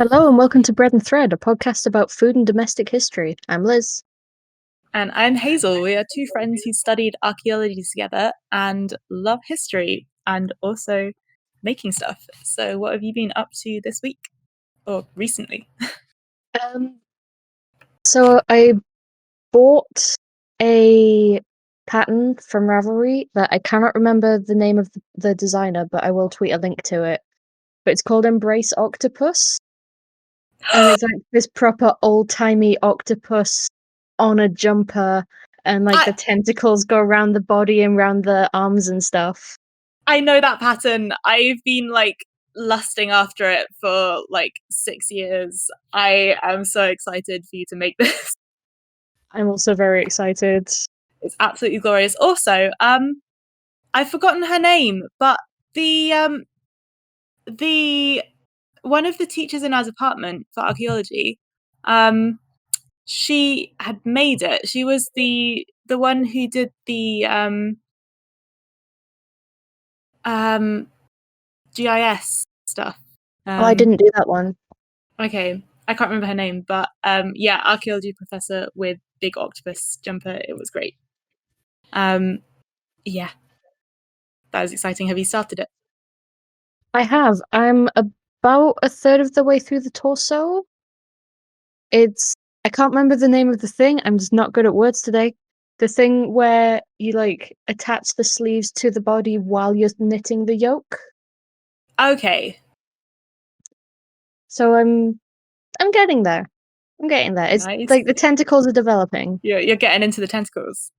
Hello and welcome to Bread and Thread, a podcast about food and domestic history. I'm Liz. And I'm Hazel. We are two friends who studied archaeology together and love history and also making stuff. So, what have you been up to this week or recently? So I bought a pattern from Ravelry that I cannot remember the name of the designer, but I will tweet a link to it. But it's called Embrace Octopus. And it's like this proper old-timey octopus on a jumper, and like the tentacles go around the body and around the arms and stuff. I know that pattern. I've been lusting after it for 6 years. I am so excited for you to make this. I'm also very excited. It's absolutely glorious. Also, I've forgotten her name, but the one of the teachers in our department for archaeology, she had made it. She was the one who did the GIS stuff. I didn't do that one. Okay, I can't remember her name, but yeah, archaeology professor with big octopus jumper. It was great. Yeah, that was exciting. Have you started it? I have. I'm about a third of the way through the torso. I can't remember the name of the thing. I'm just not good at words today. The thing where you attach the sleeves to the body while you're knitting the yoke. Okay. So I'm getting there. It's nice. like the tentacles are developing. You're getting into the tentacles.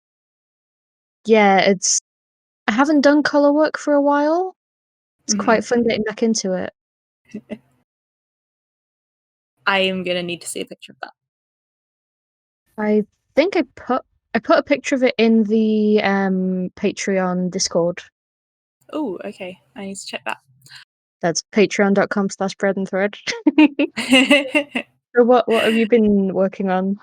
Yeah, I haven't done color work for a while. It's quite fun getting back into it. I am gonna need to see a picture of that. I think I put a picture of it in the Patreon Discord. Oh, okay. I need to check that. That's patreon.com/breadandthread. So what have you been working on?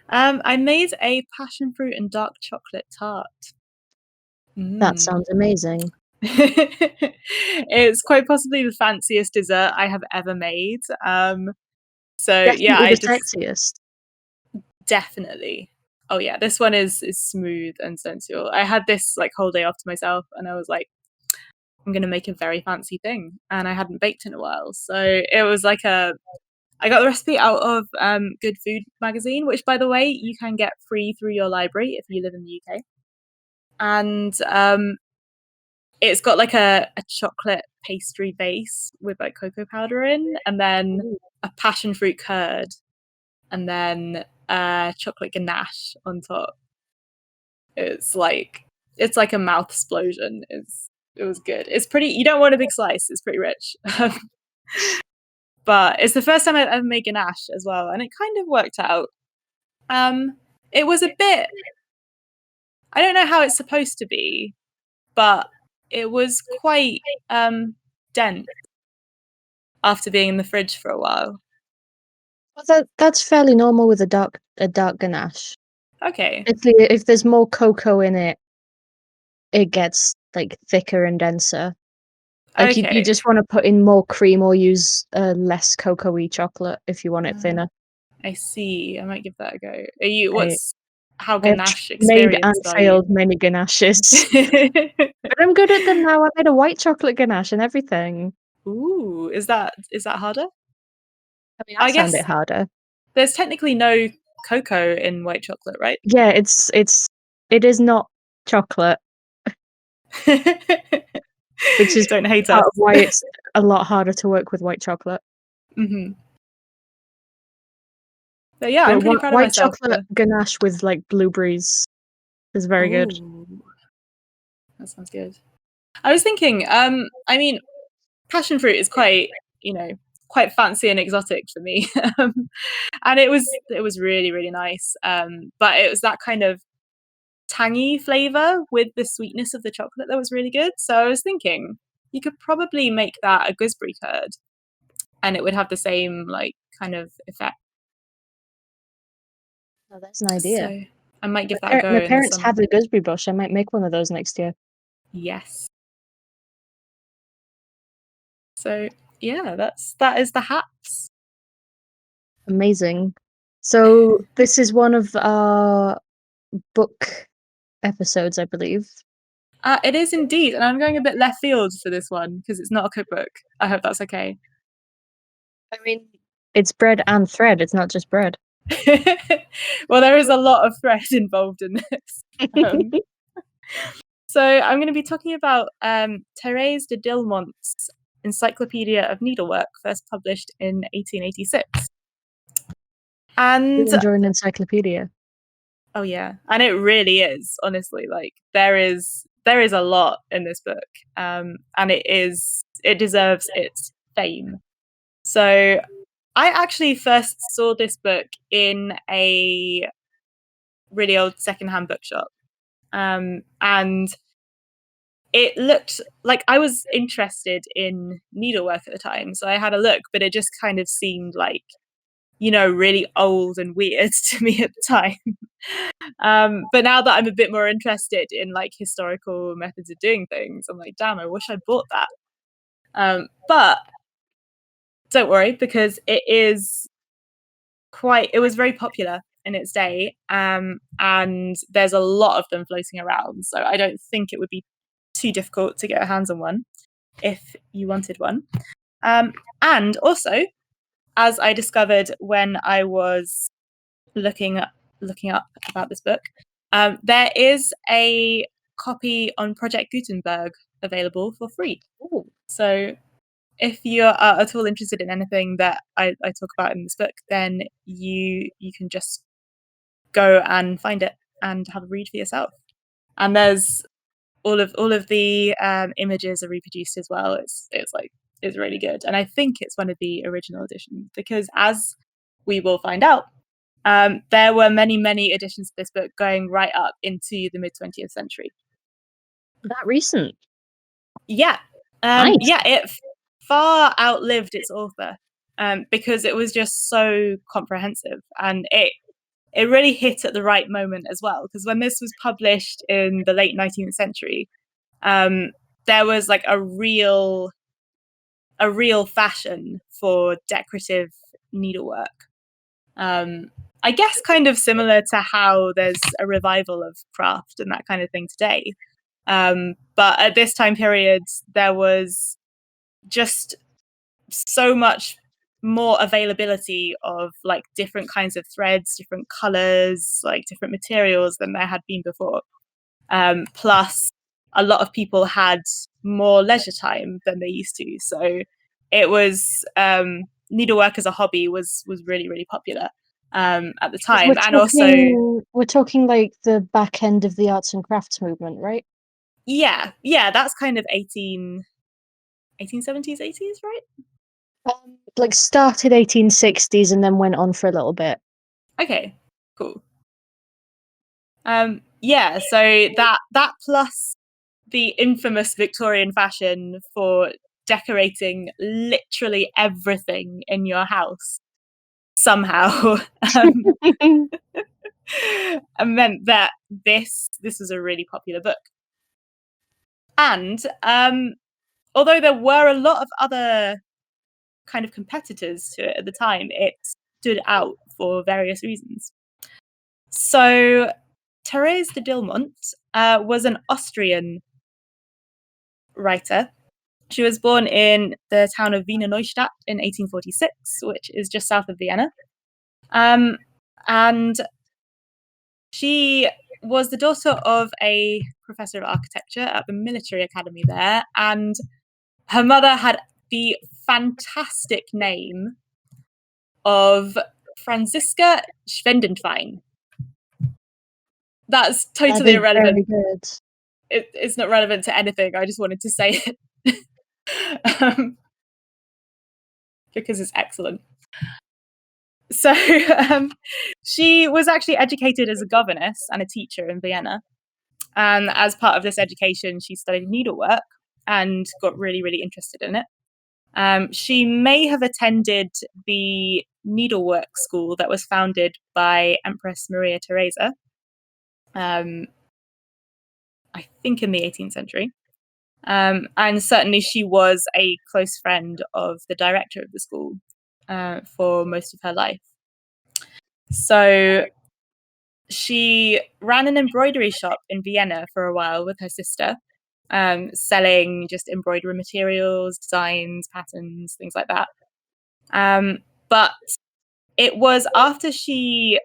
I made a passion fruit and dark chocolate tart. That sounds amazing. It's quite possibly the fanciest dessert I have ever made. So Definitely yeah, the sexiest. Definitely. Oh yeah, this one is smooth and sensual. I had this whole day off to myself, and I was like, I'm gonna make a very fancy thing, and I hadn't baked in a while, so it was I got the recipe out of Good Food magazine, which, by the way, you can get free through your library if you live in the UK. And it's got a chocolate pastry base with cocoa powder in, and then a passion fruit curd, and then chocolate ganache on top. It's like a mouth explosion. It was good. It's pretty. You don't want a big slice. It's pretty rich. But it's the first time I've ever made ganache as well, and it kind of worked out. It was a bit. I don't know how it's supposed to be, but it was quite dense after being in the fridge for a while. Well, that's fairly normal with a dark ganache. Okay. If there's more cocoa in it, it gets thicker and denser. You just want to put in more cream or use less cocoa-y chocolate if you want it thinner. I see. I might give that a go. How I've ganache made and experienced are failed you? many ganaches. But I'm good at them now. I made a white chocolate ganache and everything. Ooh, is that harder? I mean, I found it harder. There's technically no cocoa in white chocolate, right? Yeah, it is not chocolate. Which is Don't hate part us. of why it's a lot harder to work with white chocolate. But yeah, I'm pretty proud of myself. White chocolate ganache with blueberries is very good. That sounds good. I was thinking, I mean, passion fruit is quite fancy and exotic for me. And it was really, really nice. But it was that kind of tangy flavor with the sweetness of the chocolate that was really good. So I was thinking you could probably make that a gooseberry curd, and it would have the same kind of effect. Oh, that's an idea. So I might give that a go. My parents have a gooseberry bush. I might make one of those next year. Yes. So yeah, that is the haps. Amazing. So this is one of our book episodes, I believe. It is indeed, and I'm going a bit left field for this one because it's not a cookbook. I hope that's okay. I mean, it's bread and thread. It's not just bread. Well, there is a lot of thread involved in this. So I'm going to be talking about Therese De Dilmont's Encyclopedia of Needlework, first published in 1886. And enjoy an encyclopedia. oh yeah, and it really is, honestly. Like there is a lot in this book, and it deserves its fame. So I actually first saw this book in a really old secondhand bookshop, and it looked like I was interested in needlework at the time, so I had a look, but it just kind of seemed like, really old and weird to me at the time. But now that I'm a bit more interested in like historical methods of doing things, I'm like, damn, I wish I bought that. But don't worry, because it was very popular in its day, and there's a lot of them floating around, so I don't think it would be too difficult to get a hands on one if you wanted one. And also, as I discovered when I was looking up about this book, there is a copy on Project Gutenberg available for free. Ooh. So if you are at all interested in anything that I talk about in this book, then you can just go and find it and have a read for yourself. And there's all of the images are reproduced as well. It's really good, and I think it's one of the original editions because, as we will find out, there were many editions of this book going right up into the mid 20th century. That recent? Yeah, Nice. yeah, it far outlived its author because it was just so comprehensive, and it really hit at the right moment as well, because when this was published in the late 19th century, there was like a real fashion for decorative needlework. I guess kind of similar to how there's a revival of craft and that kind of thing today. But at this time period, there was just so much more availability of like different kinds of threads, different colors, like different materials than there had been before. Plus, a lot of people had more leisure time than they used to, so it was needlework as a hobby was really popular at the time, and also We're talking like the back end of the arts and crafts movement, right? yeah, that's kind of 1870s, 80s, right? Like started 1860s and then went on for a little bit. Okay, cool. Yeah, so that plus the infamous Victorian fashion for decorating literally everything in your house somehow meant that this was a really popular book. And although there were a lot of other kind of competitors to it at the time, it stood out for various reasons. So Therese De Dilmont was an Austrian writer. She was born in the town of Wiener Neustadt in 1846, which is just south of Vienna. And she was the daughter of a professor of architecture at the military academy there, and her mother had the fantastic name of Franziska Schwendenfein. That's totally irrelevant. Very good. It's not relevant to anything. I just wanted to say it because it's excellent. So she was actually educated as a governess and a teacher in Vienna. And as part of this education, she studied needlework and got really interested in it. She may have attended the needlework school that was founded by Empress Maria Theresa, I think in the 18th century. And certainly she was a close friend of the director of the school for most of her life. So she ran an embroidery shop in Vienna for a while with her sister, selling just embroidery materials, designs, patterns, things like that. But it was after she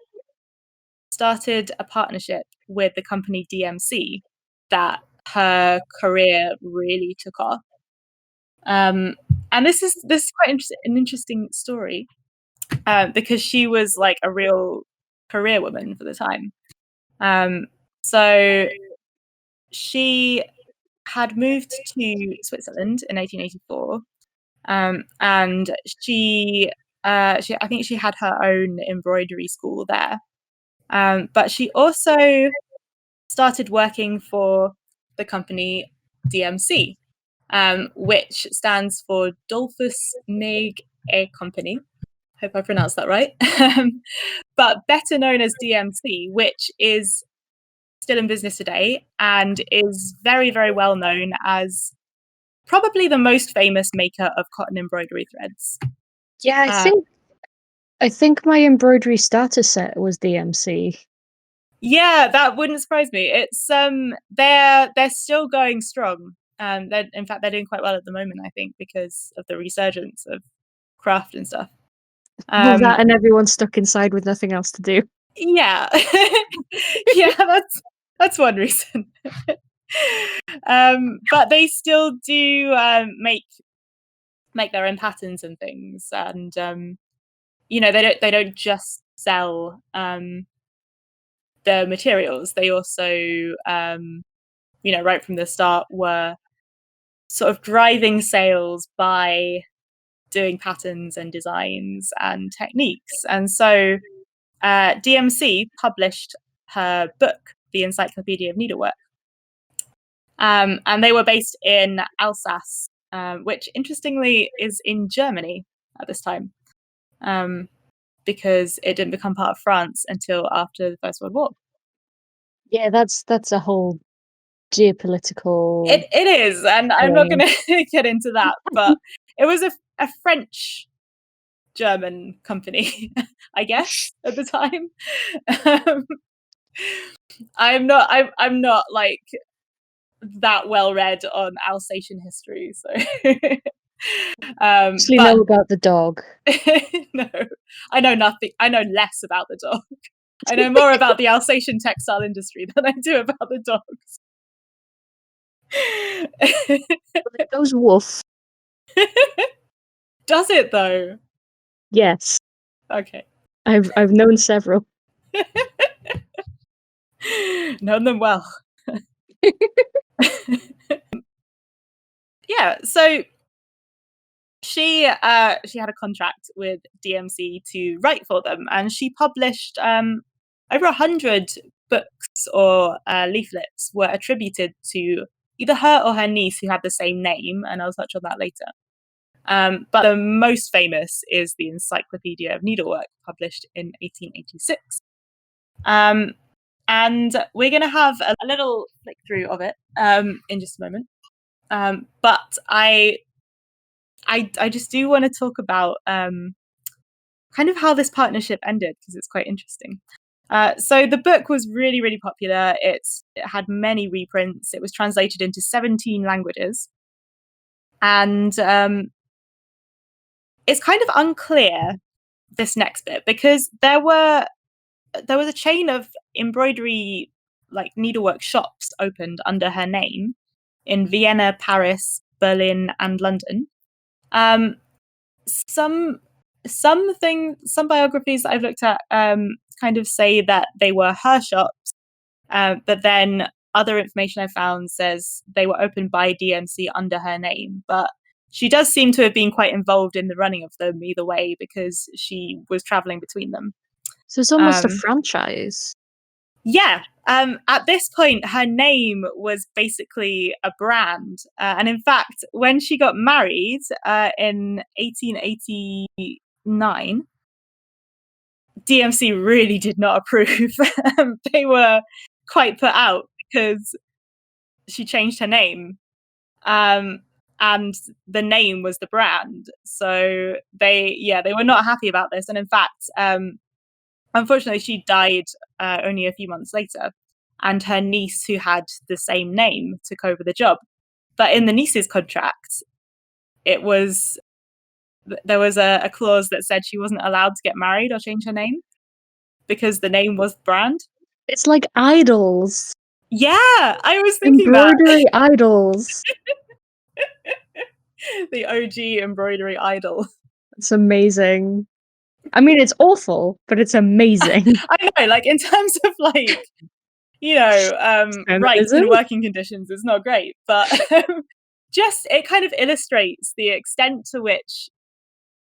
started a partnership with the company DMC that her career really took off. And this is quite an interesting story, because she was like a real career woman for the time. So she had moved to Switzerland in 1884, and she I think she had her own embroidery school there. But she also started working for the company DMC, which stands for Dolphus Mig A Company. Hope I pronounced that right. But better known as DMC, which is still in business today and is very, very well known as probably the most famous maker of cotton embroidery threads. Yeah, I think my embroidery starter set was DMC. Yeah, that wouldn't surprise me. It's they're still going strong. In fact they're doing quite well at the moment, I think, because of the resurgence of craft and stuff. That and everyone's stuck inside with nothing else to do. Yeah. Yeah, that's one reason. But they still do make their own patterns and things, and they don't just sell the materials. They also right from the start were sort of driving sales by doing patterns and designs and techniques. And so DMC published her book, The Encyclopedia of Needlework. And they were based in Alsace, which interestingly is in Germany at this time, because it didn't become part of France until after the First World War. Yeah, that's a whole geopolitical. It is, and I'm not going to get into that, but it was a French German company, I guess, at the time. I'm not like that well read on Alsatian history, so Actually know about the dog. no, I know nothing. I know less about the dog. I know more about the Alsatian textile industry than I do about the dogs. It goes woof. Does it though? Yes. Okay. I've known several. Known them well. Yeah, so she had a contract with DMC to write for them, and she published over 100 books or leaflets were attributed to either her or her niece, who had the same name, and I'll touch on that later. But the most famous is the Encyclopedia of Needlework, published in 1886. And we're going to have a little flick through of it in just a moment. But I just do want to talk about kind of how this partnership ended, because it's quite interesting. So the book was really, really popular. It had many reprints. It was translated into 17 languages. And it's kind of unclear, this next bit, because there was a chain of embroidery, like needlework shops, opened under her name in Vienna, Paris, Berlin, and London. Some biographies that I've looked at kind of say that they were her shops, but then other information I found says they were opened by DMC under her name. But she does seem to have been quite involved in the running of them either way, because she was traveling between them. So it's almost a franchise. Yeah. At this point, her name was basically a brand. And in fact, when she got married in 1889, DMC really did not approve. They were quite put out because she changed her name. And the name was the brand. So they were not happy about this. And in fact, unfortunately, she died only a few months later, and her niece, who had the same name, took over the job. But in the niece's contract, there was a clause that said she wasn't allowed to get married or change her name because the name was the brand. It's like idols. Yeah, I was thinking Embroidery idols. the OG embroidery idol. It's amazing. I mean, it's awful, but it's amazing. I know, like in terms of like, rights Feminism? and working conditions, it's not great, but just it kind of illustrates the extent to which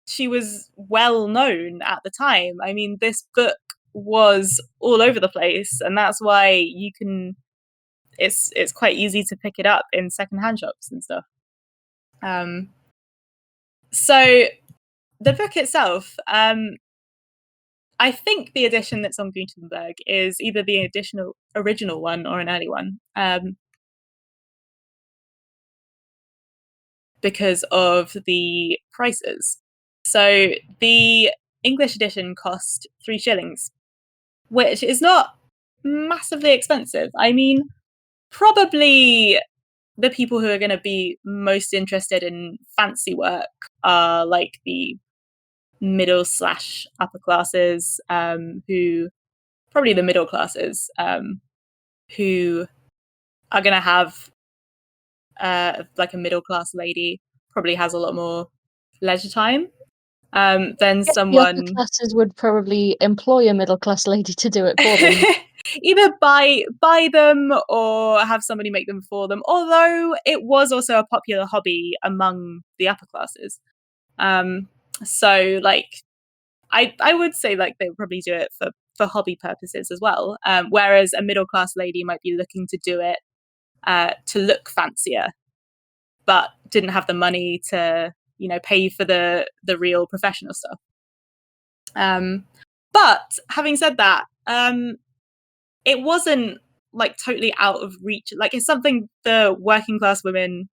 she was well known at the time. I mean, this book was all over the place, and that's why it's quite easy to pick it up in secondhand shops and stuff. So the book itself, I think the edition that's on Gutenberg is either the original one or an early one, because of the prices. So the English edition cost 3 shillings, which is not massively expensive. I mean, probably the people who are going to be most interested in fancy work are like the middle/upper classes, who probably the middle classes, who are going to have like a middle class lady probably has a lot more leisure time than The upper someone classes would probably employ a middle class lady to do it for them. either buy them or have somebody make them for them, although it was also a popular hobby among the upper classes. So like I would say like they would probably do it for hobby purposes as well, whereas a middle class lady might be looking to do it to look fancier, but didn't have the money to pay for the real professional stuff. But having said that, it wasn't like totally out of reach. Like it's something the working class women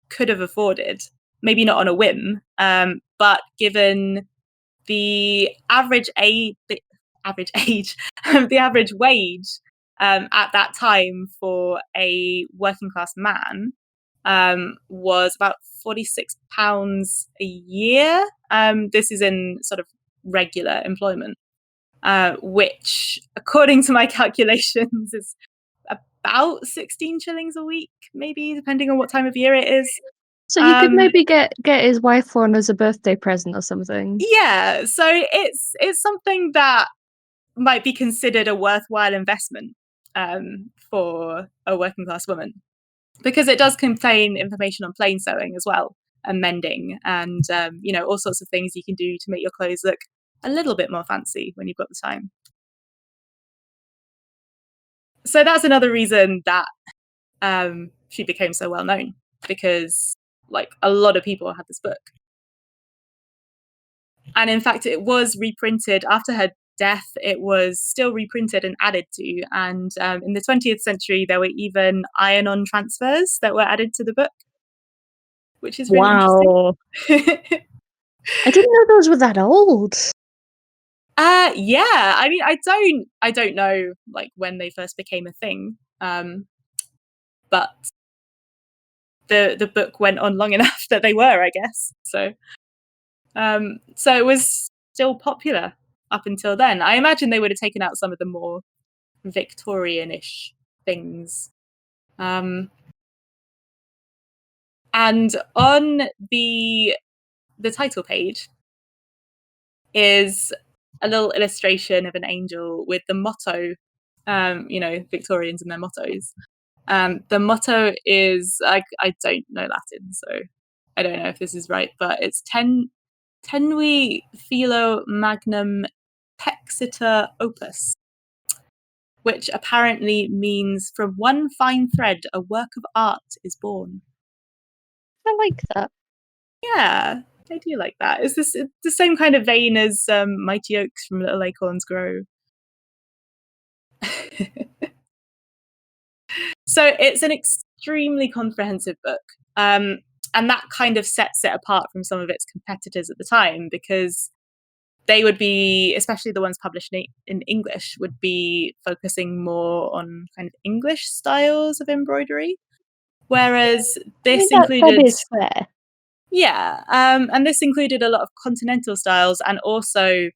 could have afforded, maybe not on a whim, but given the average age, the average wage at that time for a working class man was about £46 a year. This is in sort of regular employment, which, according to my calculations, is about 16 shillings a week, maybe, depending on what time of year it is. So he could maybe get his wife one as a birthday present or something. Yeah, so it's something that might be considered a worthwhile investment for a working class woman, because it does contain information on plain sewing as well, and mending, and all sorts of things you can do to make your clothes look a little bit more fancy when you've got the time. So that's another reason that she became so well known, because like a lot of people had this book. And in fact, it was reprinted after her death. It was still reprinted and added to. And in the 20th century, there were even iron-on transfers that were added to the book, which is really Wow. interesting. I didn't know those were that old. Yeah. I mean, I don't know like when they first became a thing, but the book went on long enough that they were, I guess. So it was still popular up until then. I imagine they would have taken out some of the more Victorian-ish things. And on the title page is a little illustration of an angel with the motto, Victorians and their mottos. The motto is, I don't know Latin, so I don't know if this is right, but it's tenui filo magnum pexita opus, which apparently means from one fine thread a work of art is born. I like that. Yeah, I do like that. It's the same kind of vein as Mighty Oaks from Little Acorns Grow. So it's an extremely comprehensive book. And that kind of sets it apart from some of its competitors at the time, because they would be, especially the ones published in English, would be focusing more on kind of English styles of embroidery, whereas this that included, is fair. yeah, and this included a lot of continental styles and also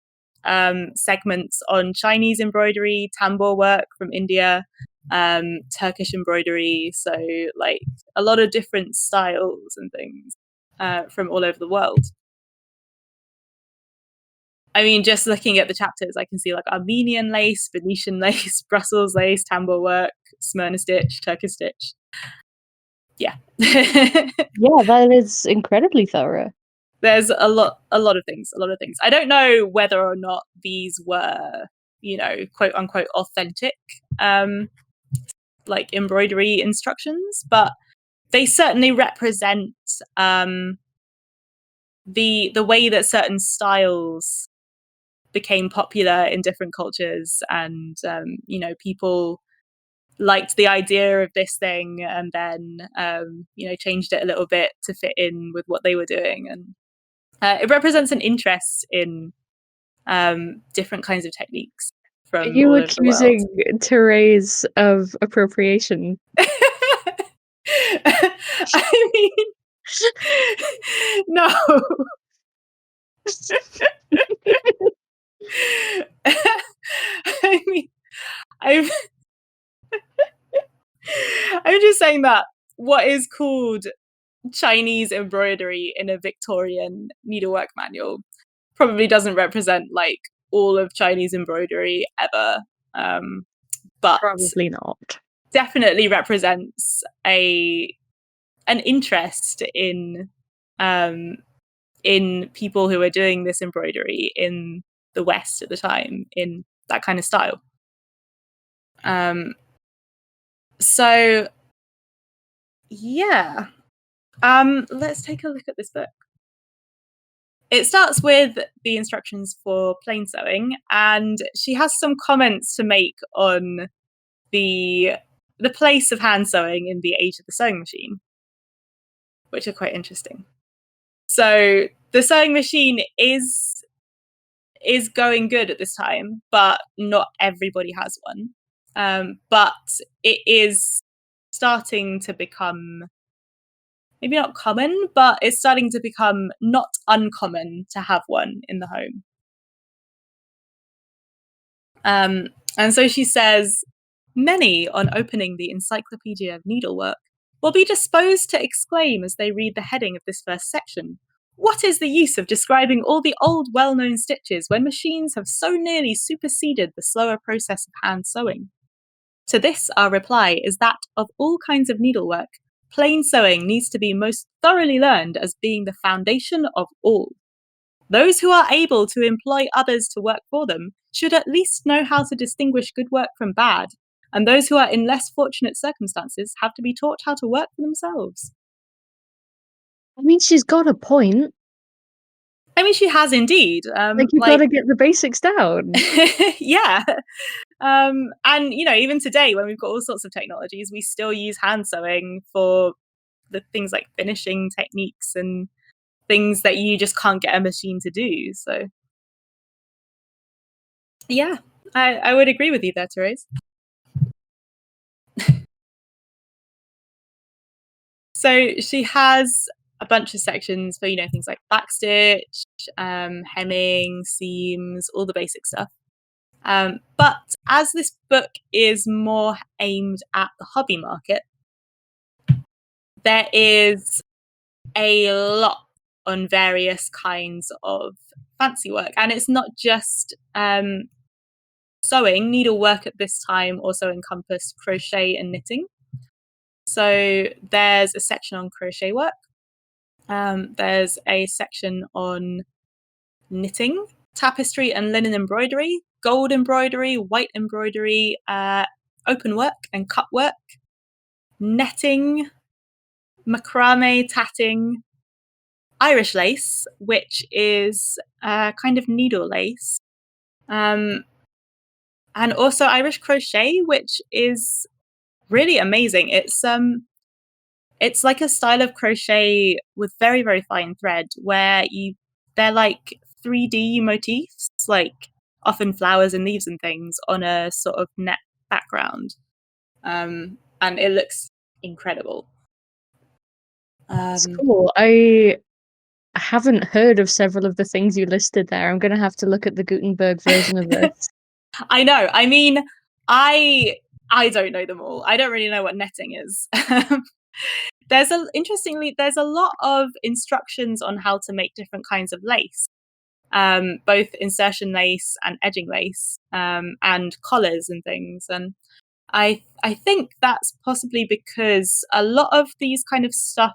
segments on Chinese embroidery, tambour work from India, Turkish embroidery, so like a lot of different styles and things from all over the world. I mean, just looking at the chapters, I can see like Armenian lace, Venetian lace, Brussels lace, tambour work, Smyrna stitch, Turkish stitch. Yeah. Yeah, that is incredibly thorough. There's a lot of things. I don't know whether or not these were, quote unquote authentic, like embroidery instructions, but they certainly represent the way that certain styles became popular in different cultures, and people liked the idea of this thing and then changed it a little bit to fit in with what they were doing, and it represents an interest in different kinds of techniques Are from you all over the world. accusing Therese of appropriation? I mean, no. I mean, I'm I'm just saying that what is called Chinese embroidery in a Victorian needlework manual probably doesn't represent like all of Chinese embroidery ever, but Probably not. definitely represents an interest in people who are doing this embroidery in the West at the time in that kind of style. So yeah, let's take a look at this book. It starts with the instructions for plain sewing, and she has some comments to make on the place of hand sewing in the age of the sewing machine, which are quite interesting. So the sewing machine is going good at this time, but not everybody has one. But it is starting to become, maybe not common, but it's starting to become not uncommon to have one in the home. And so she says, many, on opening the Encyclopedia of Needlework, will be disposed to exclaim as they read the heading of this first section, what is the use of describing all the old well-known stitches when machines have so nearly superseded the slower process of hand sewing? To this, our reply is that of all kinds of needlework, plain sewing needs to be most thoroughly learned as being the foundation of all. Those who are able to employ others to work for them should at least know how to distinguish good work from bad, and those who are in less fortunate circumstances have to be taught how to work for themselves. I mean, she's got a point. I mean, she has indeed. You've got to get the basics down. Yeah. And, even today, when we've got all sorts of technologies, we still use hand sewing for the things like finishing techniques and things that you just can't get a machine to do. So, yeah, I would agree with you there, Therese. So she has a bunch of sections for, things like backstitch, hemming, seams, all the basic stuff. But as this book is more aimed at the hobby market, there is a lot on various kinds of fancy work. And it's not just sewing. Needlework at this time also encompassed crochet and knitting. So there's a section on crochet work. There's a section on knitting, tapestry and linen embroidery, gold embroidery, white embroidery, open work and cut work, netting, macrame tatting, Irish lace, which is kind of needle lace, and also Irish crochet, which is really amazing. It's like a style of crochet with very, very fine thread where they're like 3D motifs, like often flowers and leaves and things on a sort of net background. And it looks incredible. It's cool. I haven't heard of several of the things you listed there. I'm gonna have to look at the Gutenberg version of this. I know. I mean, I don't know them all. I don't really know what netting is. Interestingly, there's a lot of instructions on how to make different kinds of lace, both insertion lace and edging lace, and collars and things. And I think that's possibly because a lot of these kind of stuff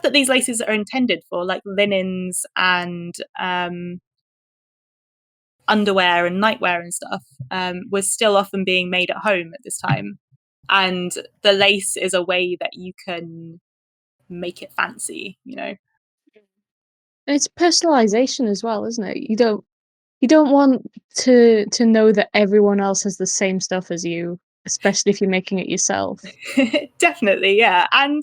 that these laces are intended for, like linens and underwear and nightwear and stuff, was still often being made at home at this time. And the lace is a way that you can make it fancy, you know. And it's personalization as well, isn't it? You don't want to know that everyone else has the same stuff as you, especially if you're making it yourself. Definitely, yeah. And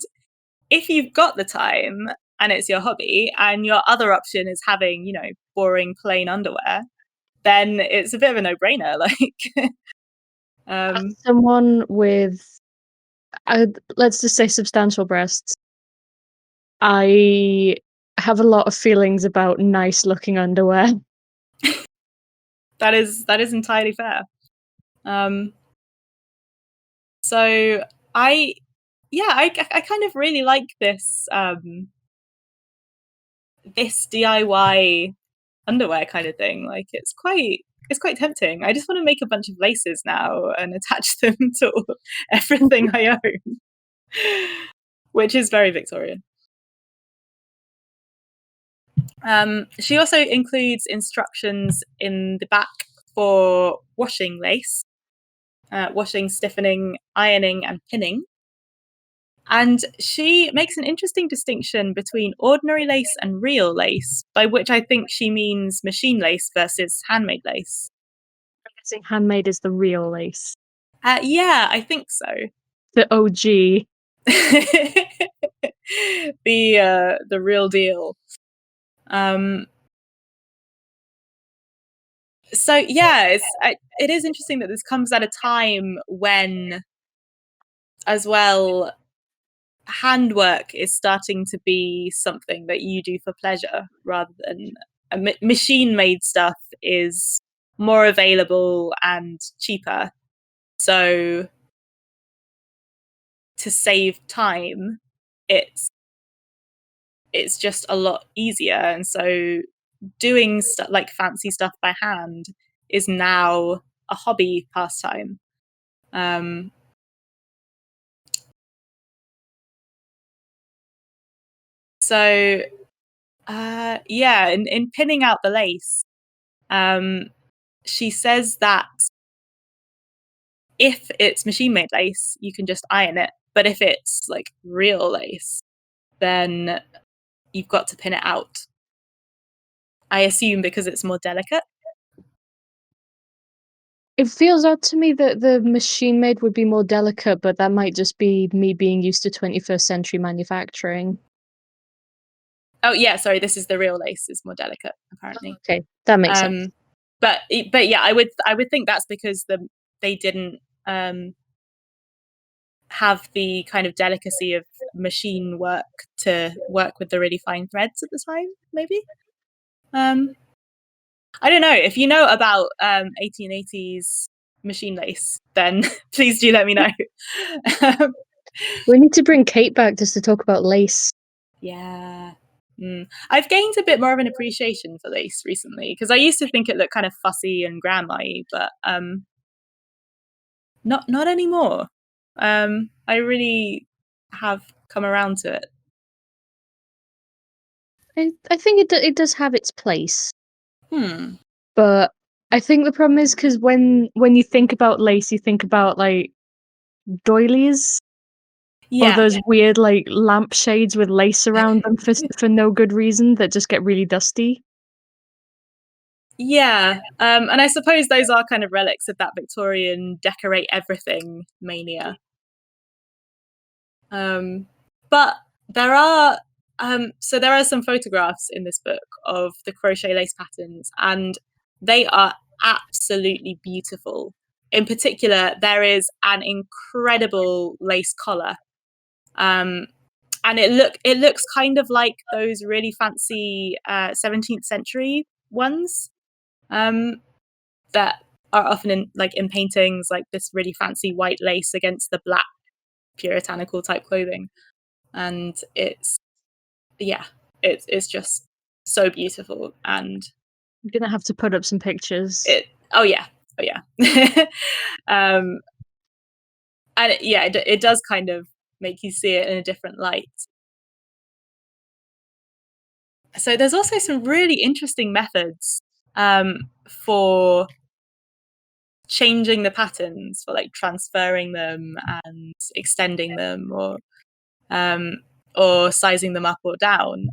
if you've got the time and it's your hobby and your other option is having, you know, boring plain underwear, then it's a bit of a no-brainer. Like, As someone with, let's just say, substantial breasts, I have a lot of feelings about nice looking underwear. that is entirely fair. So I kind of really like this this DIY underwear kind of thing. Like, it's quite tempting. I just want to make a bunch of laces now and attach them to everything I own, which is very Victorian. She also includes instructions in the back for washing lace, washing, stiffening, ironing, and pinning. And she makes an interesting distinction between ordinary lace and real lace, by which I think she means machine lace versus handmade lace. I'm guessing handmade is the real lace. Yeah, I think so. The OG. The real deal. So yeah, it is interesting that this comes at a time when, as well, handwork is starting to be something that you do for pleasure rather than machine-made stuff is more available and cheaper. So to save time, it's just a lot easier, and so doing stuff like fancy stuff by hand is now a hobby pastime. So yeah, in pinning out the lace, she says that if it's machine made lace, you can just iron it, but if it's like real lace, then you've got to pin it out. I assume because it's more delicate. It feels odd to me that the machine made would be more delicate, but that might just be me being used to 21st century manufacturing. Oh yeah, sorry, this is the real lace is more delicate, apparently. Okay, that makes sense. But yeah, I would think that's because they didn't have the kind of delicacy of machine work to work with the really fine threads at the time, maybe. I don't know. If you know about 1880s machine lace, then please do let me know. We need to bring Kate back just to talk about lace. Yeah. I've gained a bit more of an appreciation for lace recently, because I used to think it looked kind of fussy and grandma-y, but not anymore. I really have come around to it. I think it does have its place. Hmm. But I think the problem is because when you think about lace, you think about like doilies or Yeah. those weird like lampshades with lace around them for no good reason that just get really dusty. Yeah. And I suppose those are kind of relics of that Victorian decorate everything mania. But there are So there are some photographs in this book of the crochet lace patterns, and they are absolutely beautiful. In particular, there is an incredible lace collar, and it looks kind of like those really fancy 17th century ones that are often in paintings, like this really fancy white lace against the black puritanical type clothing, and it's just so beautiful. And I'm gonna have to put up some pictures. oh yeah and it does kind of make you see it in a different light. So there's also some really interesting methods for changing the patterns, for like transferring them and extending them, or sizing them up or down.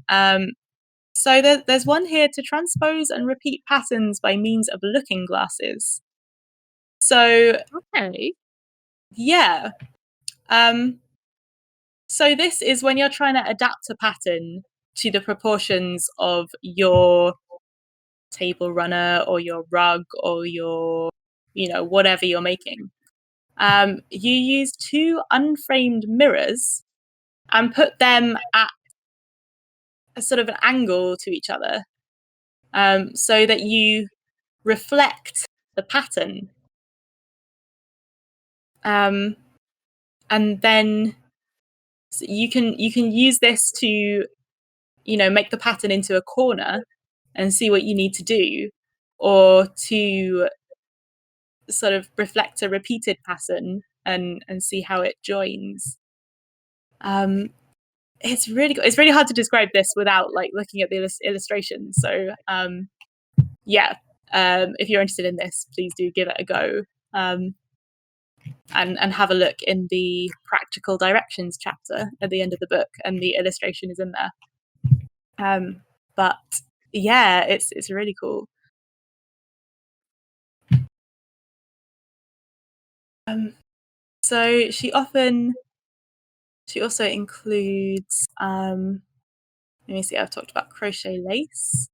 So there's one here: to transpose and repeat patterns by means of looking glasses. So Okay. yeah. So this is when you're trying to adapt a pattern to the proportions of your table runner or your rug or your, whatever you're making. You use two unframed mirrors and put them at a sort of an angle to each other, so that you reflect the pattern. And then you can use this to, make the pattern into a corner and see what you need to do, or to sort of reflect a repeated pattern and see how it joins. It's really hard to describe this without like looking at the illustrations. So if you're interested in this, please do give it a go, and have a look in the practical directions chapter at the end of the book, and the illustration is in there. But yeah, it's really cool. So she also includes, let me see, I've talked about crochet lace.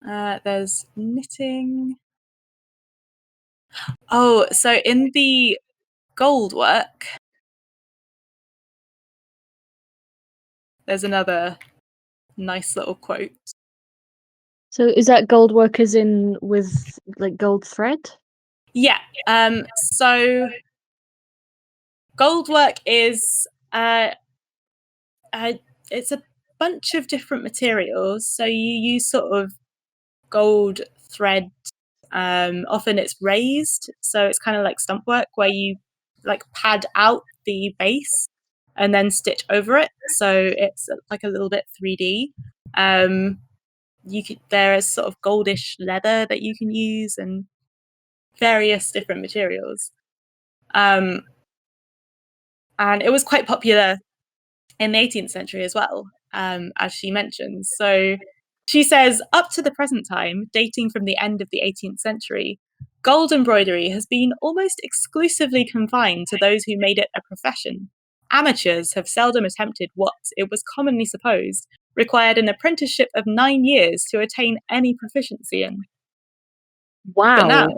There's knitting. Oh, so in the gold work, there's another nice little quote. So is that gold work as in with like gold thread? Yeah. So gold work is it's a bunch of different materials. So you use sort of gold thread. Often it's raised, so it's kind of like stump work where you like pad out the base and then stitch over it, so it's like a little bit 3D. There is sort of goldish leather that you can use, and various different materials. And it was quite popular in the 18th century as well, as she mentions. So she says, up to the present time, dating from the end of the 18th century, gold embroidery has been almost exclusively confined to those who made it a profession. Amateurs have seldom attempted what, it was commonly supposed, required an apprenticeship of 9 years to attain any proficiency in. Wow. But now,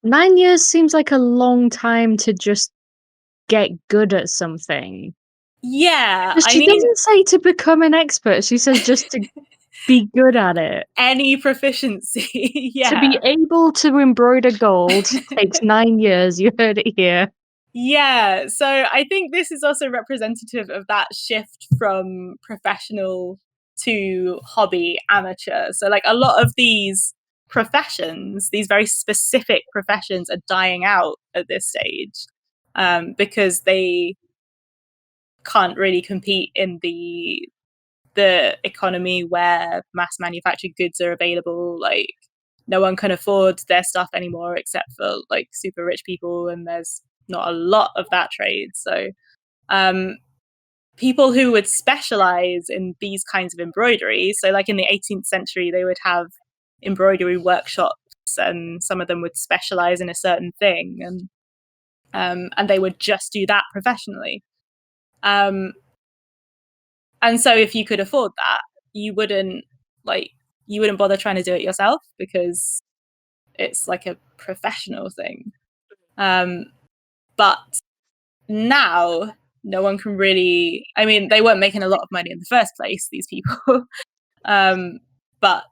9 years seems like a long time to just get good at something. Yeah, She doesn't say to become an expert. She says just to be good at it. Any proficiency. Yeah. To be able to embroider gold takes 9 years. You heard it here. Yeah, so I think this is also representative of that shift from professional to hobby, amateur. So like a lot of these professions, these very specific professions, are dying out at this stage, because they can't really compete in the economy where mass manufactured goods are available. Like no one can afford their stuff anymore except for like super rich people, and there's not a lot of that trade. So people who would specialize in these kinds of embroidery, so like in the 18th century they would have embroidery workshops, and some of them would specialize in a certain thing, and they would just do that professionally. And so if you could afford that, you wouldn't bother trying to do it yourself because it's like a professional thing. But now no one can really, I mean, they weren't making a lot of money in the first place, these people. But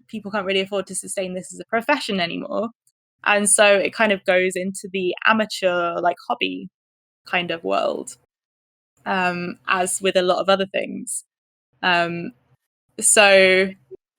people can't really afford to sustain this as a profession anymore. And so it kind of goes into the amateur, like, hobby kind of world, as with a lot of other things. So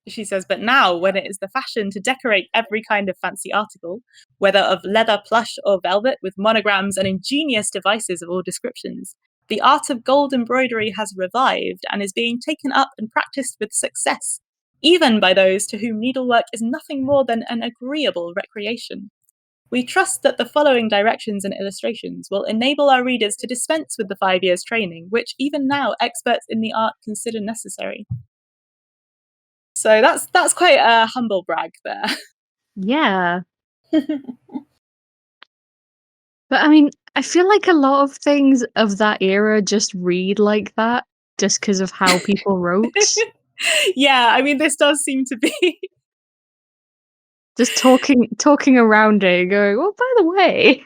she says, but now, when it is the fashion to decorate every kind of fancy article, whether of leather, plush, or velvet, with monograms and ingenious devices of all descriptions, the art of gold embroidery has revived and is being taken up and practiced with success, even by those to whom needlework is nothing more than an agreeable recreation. We trust that the following directions and illustrations will enable our readers to dispense with the 5 years training, which even now experts in the art consider necessary. So that's quite a humble brag there. Yeah. But I mean, I feel like a lot of things of that era just read like that just because of how people wrote. Yeah, I mean, this does seem to be Just talking around it, going, well, by the way.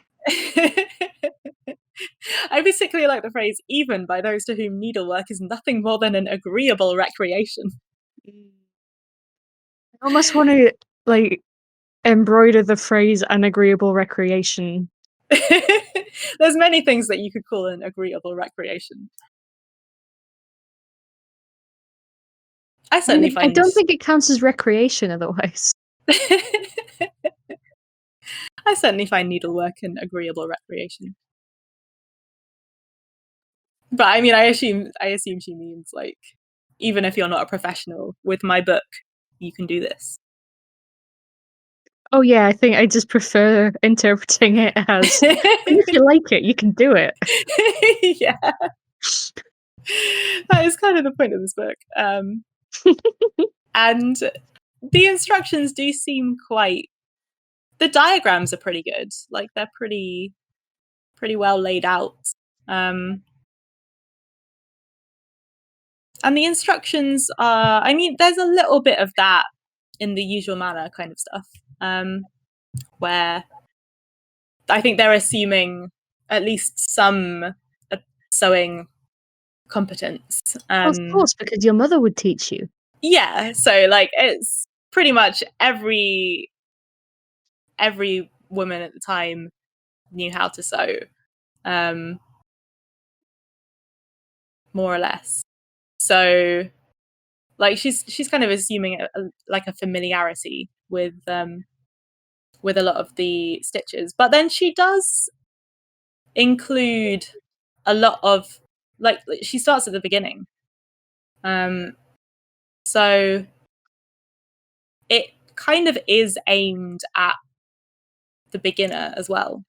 I basically like the phrase, even by those to whom needlework is nothing more than an agreeable recreation. I almost want to, like, embroider the phrase an agreeable recreation. There's many things that you could call an agreeable recreation. I certainly I find... don't think it counts as recreation otherwise. I certainly find needlework an agreeable recreation. But I mean, I assume she means, like, even if you're not a professional, with my book, you can do this. Oh yeah, I think I just prefer interpreting it as, if you like it, you can do it. Yeah. That is kind of the point of this book. And the instructions do seem quite... the diagrams are pretty good. Like, they're pretty well laid out. And the instructions are, I mean, there's a little bit of that in the usual manner kind of stuff, where I think they're assuming at least some sewing competence. Of course, because your mother would teach you. Yeah, so, like, it's pretty much every woman at the time knew how to sew, more or less. So, like, she's kind of assuming like a familiarity with a lot of the stitches, but then she does include a lot of, like, she starts at the beginning, so it kind of is aimed at the beginner as well.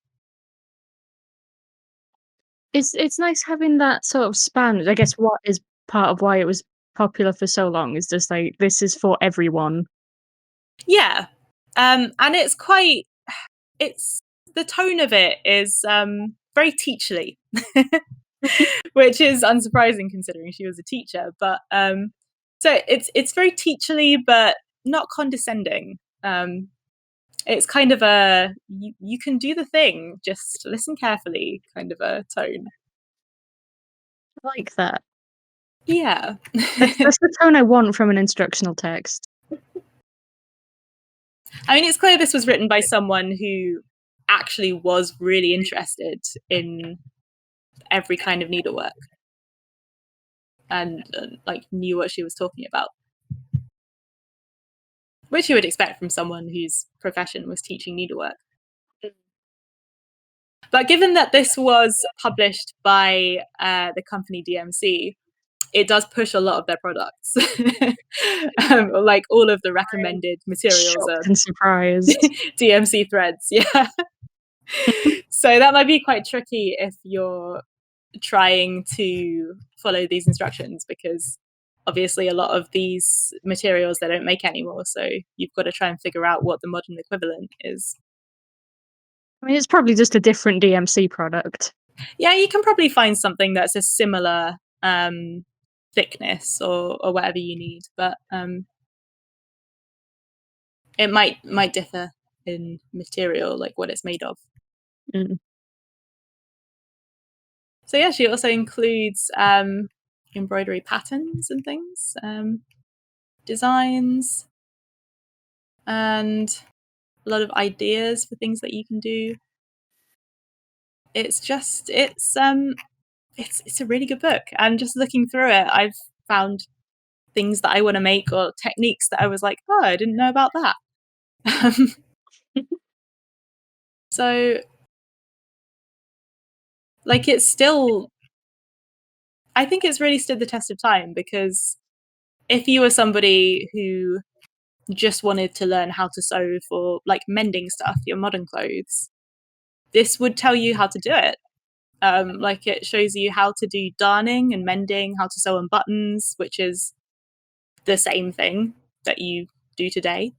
It's nice having that sort of span. I guess what is part of why it was popular for so long is just like, this is for everyone. Yeah. And it's the tone of it is very teacherly, which is unsurprising considering she was a teacher. But so it's very teacherly, but not condescending. It's kind of a you can do the thing, just listen carefully kind of a tone. I like that. Yeah. That's the tone I want from an instructional text. I mean, it's clear this was written by someone who actually was really interested in every kind of needlework and like, knew what she was talking about, which you would expect from someone whose profession was teaching needlework. But given that this was published by the company DMC, it does push a lot of their products. Like, all of the recommended materials are Shocked and surprised. DMC threads. Yeah. So that might be quite tricky if you're trying to follow these instructions, because obviously a lot of these materials they don't make anymore, so you've got to try and figure out what the modern equivalent is. I mean, it's probably just a different DMC product. Yeah, you can probably find something that's a similar thickness or whatever you need, but it might differ in material, like what it's made of. Mm. So yeah, she also includes embroidery patterns and things, designs, and a lot of ideas for things that you can do. It's a really good book. And just looking through it, I've found things that I want to make or techniques that I was like, oh, I didn't know about that. So like it's still, I think it's really stood the test of time, because if you were somebody who just wanted to learn how to sew for like mending stuff, your modern clothes, this would tell you how to do it. Like it shows you how to do darning and mending, how to sew on buttons, which is the same thing that you do today.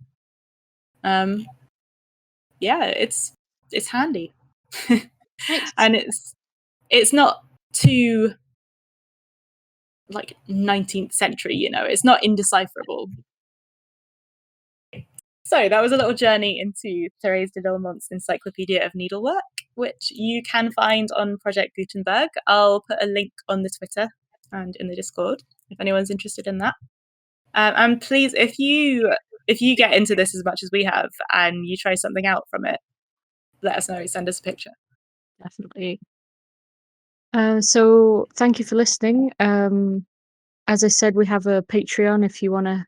Yeah, it's handy. Nice. And it's not too like 19th century, it's not indecipherable. So that was a little journey into Therese De Dilmont's Encyclopedia of Needlework, which you can find on Project Gutenberg. I'll put a link on the Twitter and in the Discord if anyone's interested in that. And please, if you get into this as much as we have and you try something out from it, let us know. Send us a picture. Definitely. So thank you for listening. As I said, we have a Patreon if you want to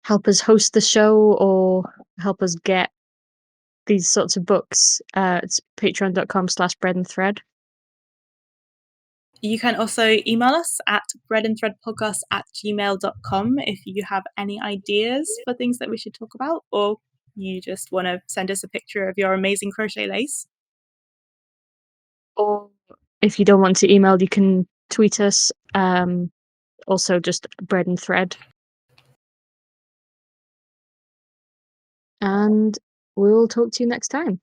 help us host the show or help us get these sorts of books. It's patreon.com/breadandthread. You can also email us at breadandthreadpodcast@gmail.com if you have any ideas for things that we should talk about, or you just want to send us a picture of your amazing crochet lace. Or if you don't want to email, you can tweet us. Also just bread and thread. And we will talk to you next time.